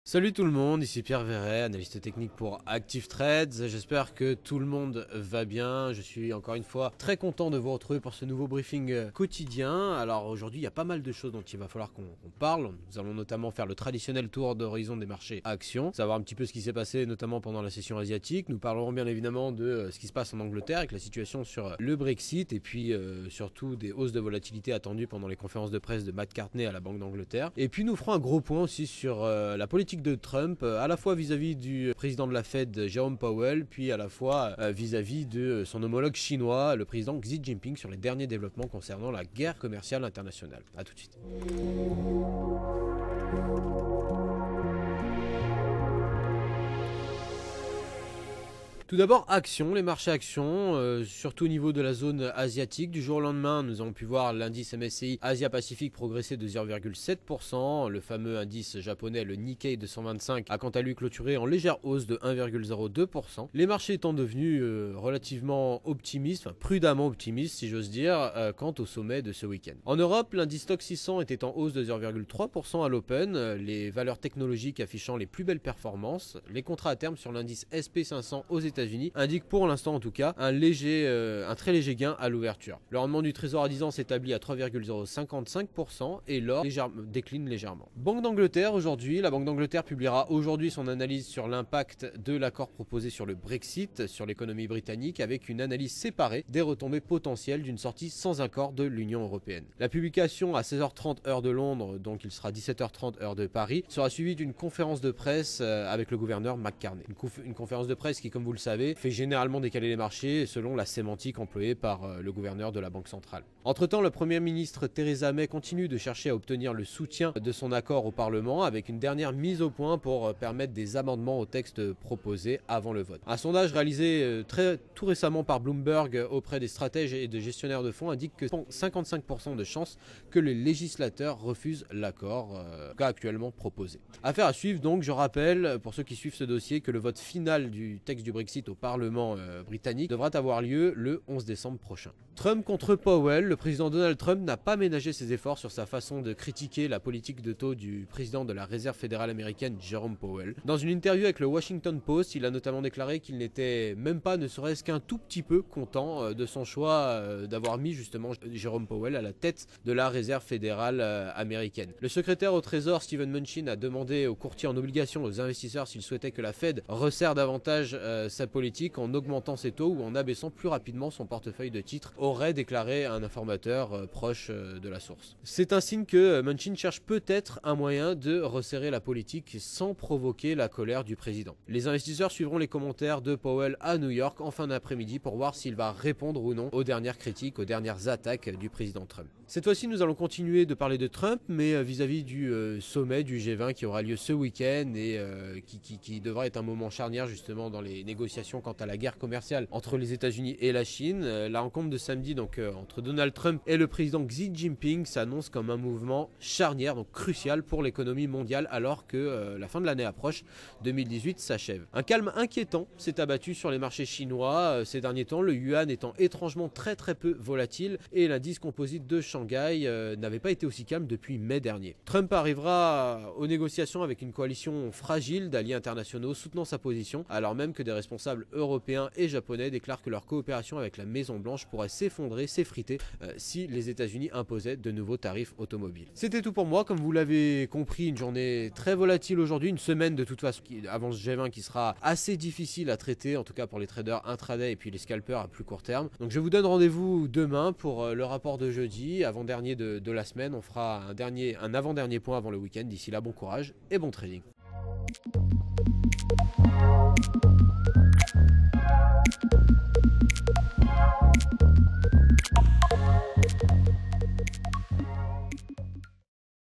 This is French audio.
Salut tout le monde, ici Pierre Verret, analyste technique pour Active Trades. J'espère que tout le monde va bien. Je suis encore une fois très content de vous retrouver pour ce nouveau briefing quotidien. Alors aujourd'hui, il y a pas mal de choses dont il va falloir qu'on parle. Nous allons notamment faire le traditionnel tour d'horizon des marchés actions, savoir un petit peu ce qui s'est passé notamment pendant la session asiatique. Nous parlerons bien évidemment de ce qui se passe en Angleterre avec la situation sur le Brexit et puis surtout des hausses de volatilité attendues pendant les conférences de presse de Matt Cartney à la Banque d'Angleterre. Et puis nous ferons un gros point aussi sur la politique de Trump, à la fois vis-à-vis du président de la Fed, Jerome Powell, puis à la fois vis-à-vis de son homologue chinois, le président Xi Jinping, sur les derniers développements concernant la guerre commerciale internationale. A tout de suite. Tout d'abord, actions, les marchés actions, surtout au niveau de la zone asiatique. Du jour au lendemain, nous avons pu voir l'indice MSCI Asia-Pacifique progresser de 0,7%. Le fameux indice japonais, le Nikkei 225, a quant à lui clôturé en légère hausse de 1,02%. Les marchés étant devenus relativement optimistes, enfin prudemment optimistes si j'ose dire, quant au sommet de ce week-end. En Europe, l'indice Stoxx 600 était en hausse de 0,3% à l'open, les valeurs technologiques affichant les plus belles performances. Les contrats à terme sur l'indice SP500 aux États-Unis indique pour l'instant en tout cas un très léger gain à l'ouverture. Le rendement du trésor à 10 ans s'établit à 3,055% et l'or décline légèrement. Banque d'Angleterre aujourd'hui, la Banque d'Angleterre publiera aujourd'hui son analyse sur l'impact de l'accord proposé sur le Brexit sur l'économie britannique avec une analyse séparée des retombées potentielles d'une sortie sans accord de l'Union européenne. La publication à 16h30 heure de Londres, donc il sera 17h30 heure de Paris, sera suivie d'une conférence de presse avec le gouverneur McCartney. Une conférence de presse qui, comme vous le savez, fait généralement décaler les marchés selon la sémantique employée par le gouverneur de la Banque centrale. Entre-temps, le Premier ministre Theresa May continue de chercher à obtenir le soutien de son accord au Parlement avec une dernière mise au point pour permettre des amendements au texte proposé avant le vote. Un sondage réalisé tout récemment par Bloomberg auprès des stratèges et des gestionnaires de fonds indique que 55% de chances que les législateurs refusent l'accord actuellement proposé. Affaire à suivre donc, je rappelle pour ceux qui suivent ce dossier que le vote final du texte du Brexit au Parlement britannique devra avoir lieu le 11 décembre prochain. Trump contre Powell, le président Donald Trump n'a pas ménagé ses efforts sur sa façon de critiquer la politique de taux du président de la Réserve fédérale américaine, Jerome Powell. Dans une interview avec le Washington Post, il a notamment déclaré qu'il n'était même pas, ne serait-ce qu'un tout petit peu content de son choix d'avoir mis justement Jerome Powell à la tête de la Réserve fédérale américaine. Le secrétaire au Trésor, Steven Mnuchin, a demandé aux courtiers en obligation, aux investisseurs, s'ils souhaitaient que la Fed resserre davantage sa politique en augmentant ses taux ou en abaissant plus rapidement son portefeuille de titres, aurait déclaré un informateur proche de la source. C'est un signe que Mnuchin cherche peut-être un moyen de resserrer la politique sans provoquer la colère du président. Les investisseurs suivront les commentaires de Powell à New York en fin d'après-midi pour voir s'il va répondre ou non aux dernières critiques, aux dernières attaques du président Trump. Cette fois-ci, nous allons continuer de parler de Trump, mais vis-à-vis du sommet du G20 qui aura lieu ce week-end et qui devra être un moment charnière justement dans les négociations quant à la guerre commerciale entre les États-Unis et la Chine. La rencontre de samedi donc entre Donald Trump et le président Xi Jinping s'annonce comme un mouvement charnière, donc crucial pour l'économie mondiale alors que la fin de l'année approche, 2018 s'achève. Un calme inquiétant s'est abattu sur les marchés chinois ces derniers temps, le yuan étant étrangement très peu volatile et l'indice composite de Shanghai n'avait pas été aussi calme depuis mai dernier. Trump arrivera aux négociations avec une coalition fragile d'alliés internationaux soutenant sa position, alors même que des responsables européens et japonais déclarent que leur coopération avec la Maison Blanche pourrait s'effondrer, s'effriter si les États-Unis imposaient de nouveaux tarifs automobiles. C'était tout pour moi, comme vous l'avez compris, une journée très volatile aujourd'hui, une semaine de toute façon avant ce G20 qui sera assez difficile à traiter, en tout cas pour les traders intraday et puis les scalpers à plus court terme. Donc je vous donne rendez-vous demain pour le rapport de jeudi, avant-dernier de la semaine. On fera un avant-dernier point avant le week-end. D'ici là, bon courage et bon trading.